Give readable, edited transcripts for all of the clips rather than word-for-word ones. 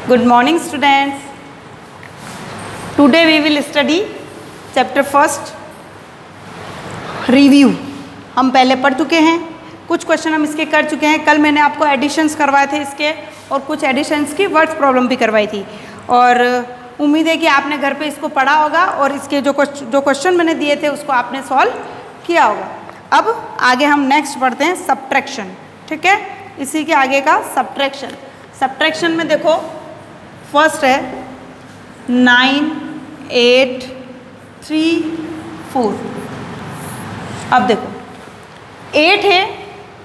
Good morning students. Today we will study chapter first review. हम पहले पढ़ चुके हैं, कुछ क्वेश्चन हम इसके कर चुके हैं। कल मैंने आपको एडिशंस करवाए थे इसके और कुछ एडिशंस की वर्ड्स प्रॉब्लम भी करवाई थी और उम्मीद है कि आपने घर पे इसको पढ़ा होगा और इसके जो क्वेश्चन मैंने दिए थे उसको आपने सॉल्व किया होगा। अब आगे हम नेक्स्ट पढ़ते हैं सब्ट्रैक्शन। ठीक है, इसी के आगे का सब्ट्रैक्शन। सब्ट्रैक्शन में देखो फर्स्ट है 9, 8, 3, 4। अब देखो 8 है,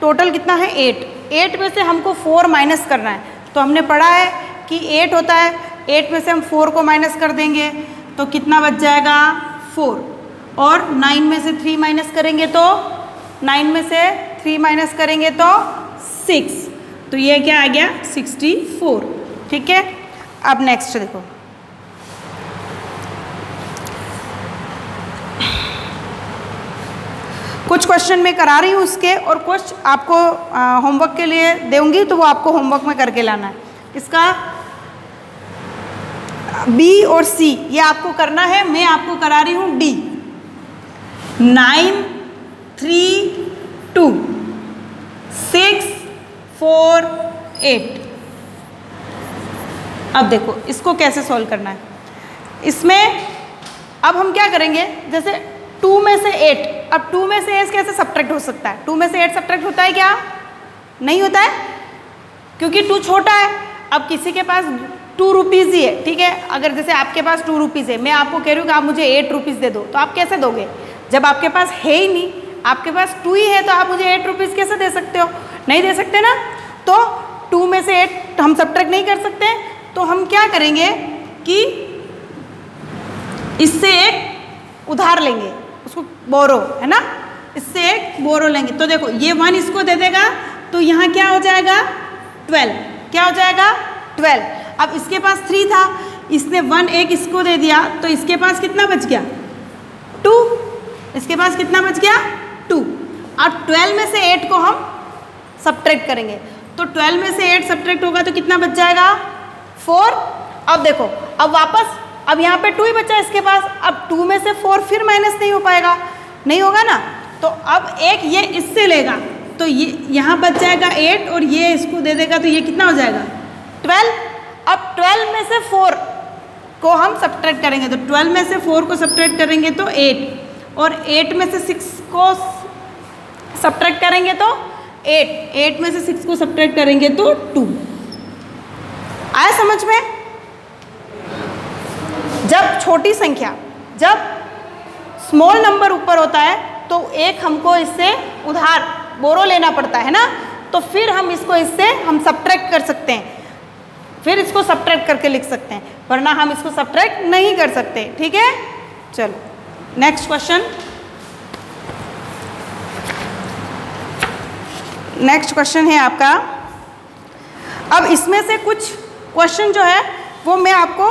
टोटल कितना है 8। 8 में से हमको 4 माइनस करना है। तो हमने पढ़ा है कि 8 होता है, 8 में से हम 4 को माइनस कर देंगे तो कितना बच जाएगा 4। और 9 में से 3 माइनस करेंगे तो 9 में से 3 माइनस करेंगे तो 6। तो ये क्या आ गया 64। ठीक है, अब नेक्स्ट देखो कुछ क्वेश्चन मैं करा रही हूँ उसके और कुछ आपको होमवर्क के लिए दूंगी तो वो आपको होमवर्क में करके लाना है। इसका बी और सी ये आपको करना है, मैं आपको करा रही हूँ डी। 9, 3, 2, 6, 4, 8। अब देखो इसको कैसे सॉल्व करना है। इसमें अब हम क्या करेंगे, जैसे 2 में से 8, अब 2 में से 8 कैसे सब्ट्रैक्ट हो सकता है? 2 में से 8 सब्ट्रैक्ट होता है क्या? नहीं होता है, क्योंकि 2 छोटा है। अब किसी के पास 2 रुपीज़ ही है, ठीक है, अगर जैसे आपके पास 2 रुपीज़ है, मैं आपको कह रही हूँ कि आप मुझे 8 रुपीज़ दे दो, तो आप कैसे दोगे? जब आपके पास है ही नहीं, आपके पास 2 ही है, तो आप मुझे 8 रुपीज़ कैसे दे सकते हो? नहीं दे सकते ना। तो 2 में से 8 हम सब्ट्रैक्ट नहीं कर सकते, तो हम क्या करेंगे कि इससे एक उधार लेंगे, उसको बोरो, है ना, इससे एक बोरो लेंगे। तो देखो ये 1 इसको दे देगा तो यहाँ क्या हो जाएगा 12। क्या हो जाएगा 12। अब इसके पास 3 था, इसने 1 एक इसको दे दिया तो इसके पास कितना बच गया 2। इसके पास कितना बच गया 2। अब 12 में से 8 को हम सब्ट्रैक्ट करेंगे तो 12 में से 8 सब्ट्रैक्ट होगा तो कितना बच जाएगा 4। अब देखो अब वापस, अब यहाँ पे 2 ही बचा इसके पास। अब 2 में से 4 फिर माइनस नहीं हो पाएगा, नहीं होगा ना। तो अब एक ये इससे लेगा तो ये यहाँ बच जाएगा 8 और ये इसको दे देगा तो ये कितना हो जाएगा 12। अब 12 में से 4 को हम सब्ट्रैक्ट करेंगे तो 12 में से 4 को सब्ट्रैक्ट करेंगे तो 8 और 8 में से 6 को सब्ट्रैक्ट करेंगे तो 8 में से 6 को सब्ट्रैक्ट करेंगे तो 2। आया समझ में? जब छोटी संख्या, जब स्मॉल नंबर ऊपर होता है तो एक हमको इससे उधार बोरो लेना पड़ता है ना, तो फिर हम इसको इससे हम सब्ट्रैक्ट कर सकते हैं, फिर इसको सब्ट्रैक्ट करके लिख सकते हैं, वरना हम इसको सब्ट्रैक्ट नहीं कर सकते। ठीक है, चलो नेक्स्ट क्वेश्चन। नेक्स्ट क्वेश्चन है आपका, अब इसमें से कुछ क्वेश्चन जो है वो मैं आपको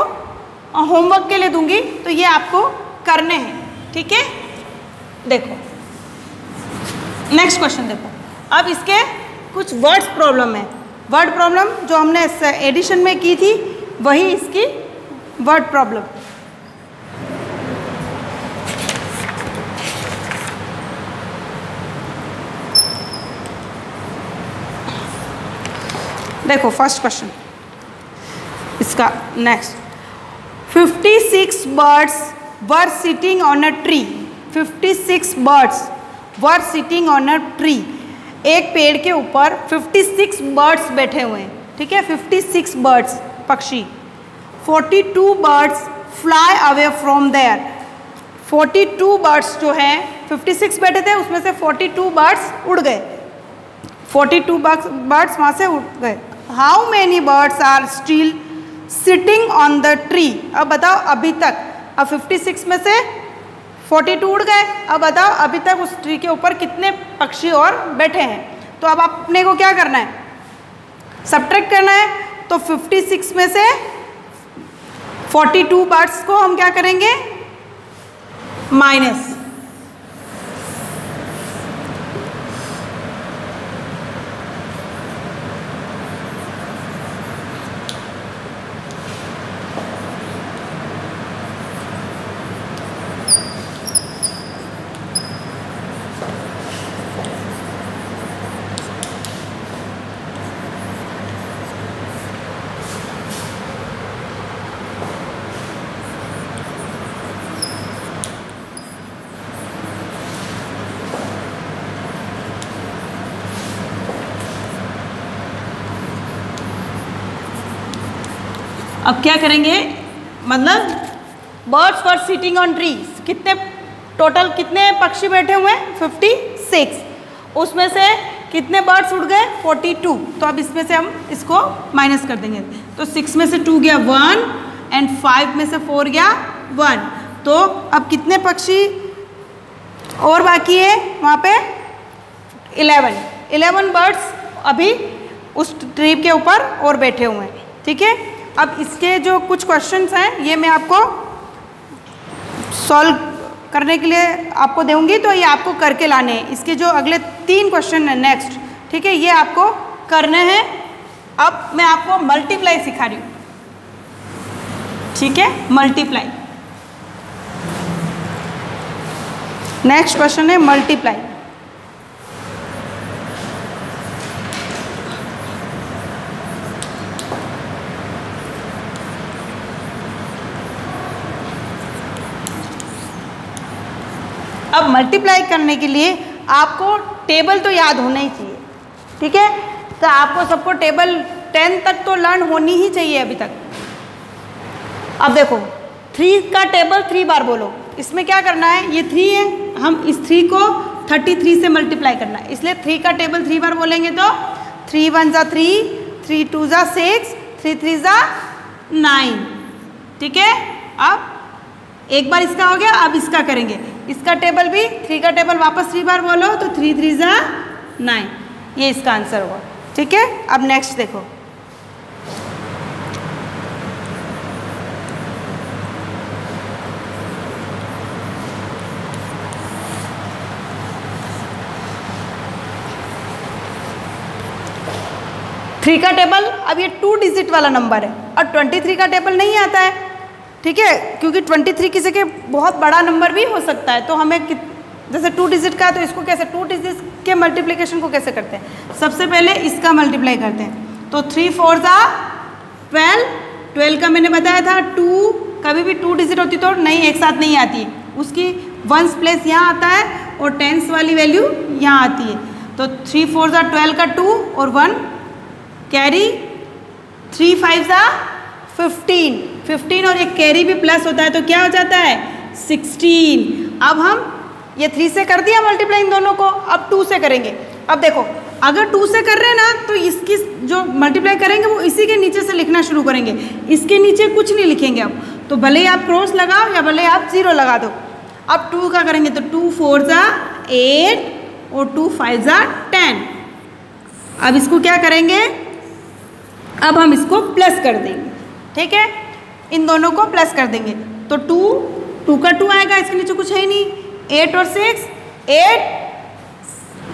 होमवर्क के लिए दूंगी तो ये आपको करने हैं। ठीक है, देखो नेक्स्ट क्वेश्चन देखो। अब इसके कुछ वर्ड्स प्रॉब्लम है। वर्ड प्रॉब्लम जो हमने एडिशन में की थी वही इसकी वर्ड प्रॉब्लम। देखो फर्स्ट क्वेश्चन इसका next. 56 birds were sitting on a tree. 56 birds were sitting on a tree. एक पेड़ के ऊपर 56 बर्ड्स बैठे हुए हैं। ठीक है, 56 बर्ड्स पक्षी। 42 birds fly away from there. 42 birds जो हैं 56 बैठे थे उसमें से 42 बर्ड्स उड़ गए। 42 बर्ड्स वहाँ से उड़ गए। How many birds are still sitting on the tree. अब बताओ अभी तक, अब 56 में से 42 उड़ गए, अब बताओ अभी तक उस ट्री के ऊपर कितने पक्षी और बैठे हैं। तो अब अपने को क्या करना है, सब्ट्रैक्ट करना है। तो 56 में से 42 बर्ड्स को हम क्या करेंगे माइनस। अब क्या करेंगे, मतलब birds were sitting on trees, कितने टोटल कितने पक्षी बैठे हुए हैं 56, उसमें से कितने बर्ड्स उड़ गए 42। तो अब इसमें से हम इसको माइनस कर देंगे, तो 6 में से 2 गया 1 एंड 5 में से 4 गया 1। तो अब कितने पक्षी और बाकी है वहाँ पे 11 बर्ड्स अभी उस ट्री के ऊपर और बैठे हुए हैं। ठीक है, अब इसके जो कुछ क्वेश्चंस हैं ये मैं आपको सॉल्व करने के लिए आपको दूंगी, तो ये आपको करके लाने हैं। इसके जो अगले 3 क्वेश्चन हैं नेक्स्ट, ठीक है, ये आपको करने हैं। अब मैं आपको मल्टीप्लाई सिखा रही हूँ, ठीक है, मल्टीप्लाई। नेक्स्ट क्वेश्चन है मल्टीप्लाई। अब मल्टीप्लाई करने के लिए आपको टेबल तो याद होना ही चाहिए, ठीक है, तो आपको सबको टेबल 10 तक तो लर्न होनी ही चाहिए अभी तक। अब देखो 3 का टेबल 3 बार बोलो, इसमें क्या करना है, ये 3 है, हम इस 3 को 33 से मल्टीप्लाई करना है, इसलिए 3 का टेबल 3 बार बोलेंगे तो 3 1 ज़ा 3, 3 2 ज़ा 6, 3 3 ज़ा 9। ठीक है, अब एक बार इसका हो गया, अब इसका करेंगे, इसका टेबल भी 3 का टेबल वापस 3 बार बोलो तो 3 3 ज़ा 9, ये इसका आंसर होगा। ठीक है, अब नेक्स्ट देखो, थ्री का टेबल, अब ये 2 डिजिट वाला नंबर है और 23 का टेबल नहीं आता है। ठीक है, क्योंकि 23 किसी के बहुत बड़ा नंबर भी हो सकता है, तो हमें जैसे 2 डिजिट का है तो इसको कैसे 2 डिजिट के मल्टीप्लिकेशन को कैसे करते हैं, सबसे पहले इसका मल्टीप्लाई करते हैं। तो 3 4 ज़ा 12, 12 का मैंने बताया था 2, कभी भी 2 डिजिट होती तो नहीं एक साथ नहीं आती है, उसकी 1s प्लेस यहाँ आता है और 10s वाली वैल्यू यहाँ आती है। तो 3 4 ज़ा 12 का 2 और 1 कैरी, 3 5 ज़ा 15 और एक कैरी भी प्लस होता है तो क्या हो जाता है 16। अब हम ये 3 से कर दिया मल्टीप्लाई इन दोनों को, अब 2 से करेंगे। अब देखो अगर 2 से कर रहे हैं ना तो इसकी जो मल्टीप्लाई करेंगे वो इसी के नीचे से लिखना शुरू करेंगे, इसके नीचे कुछ नहीं लिखेंगे। अब तो भले ही आप क्रॉस लगाओ या भले ही आप 0 लगा दो। अब 2 का करेंगे तो 2 4 ज़ा 8 और 2 5 ज़ा 10। अब इसको क्या करेंगे, अब हम इसको प्लस कर देंगे। ठीक है, इन दोनों को प्लस कर देंगे तो 2 का 2 आएगा, इसके नीचे कुछ है ही नहीं। 8 और 6 8,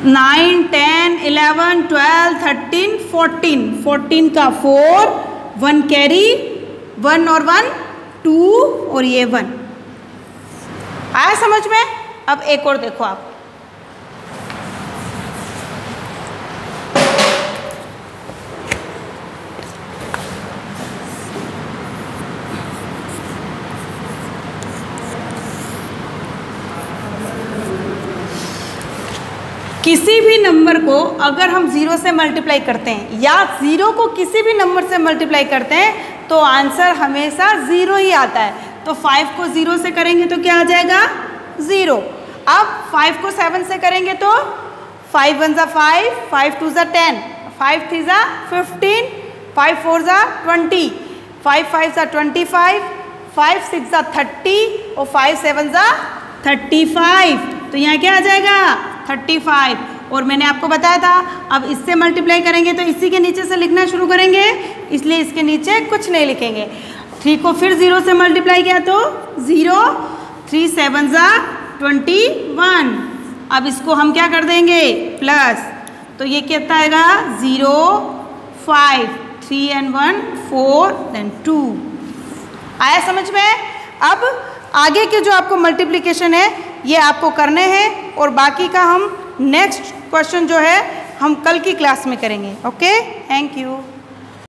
9 10 11 12 13 14 का 4, 1 कैरी, 1 और 1 2 और ये 1 आया समझ में। अब एक और देखो आप, किसी भी नंबर को अगर हम 0 से मल्टीप्लाई करते हैं या 0 को किसी भी नंबर से मल्टीप्लाई करते हैं तो आंसर हमेशा 0 ही आता है। तो 5 को 0 से करेंगे तो क्या आ जाएगा 0। अब 5 को 7 से करेंगे तो 5 1 ज़ा 5, 5 2 ज़ा 10, 5 3 ज़ा 15, 5 4 ज़ा 20, 5 5 ज़ा 25, 5 6 ज़ा 30 और 5 7 ज़ा 35। तो यहाँ क्या आ जाएगा 35। और मैंने आपको बताया था अब इससे मल्टीप्लाई करेंगे तो इसी के नीचे से लिखना शुरू करेंगे, इसलिए इसके नीचे कुछ नहीं लिखेंगे। 3 को फिर 0 से मल्टीप्लाई किया तो 0, 3 7 ज़ा 21। अब इसको हम क्या कर देंगे प्लस, तो ये कितना आएगा 0 5, 3 and 1 4 then 2। आया समझ में। अब आगे के जो आपको मल्टीप्लिकेशन है ये आपको करने हैं और बाकी का हम नेक्स्ट क्वेश्चन जो है हम कल की क्लास में करेंगे। Okay, thank you.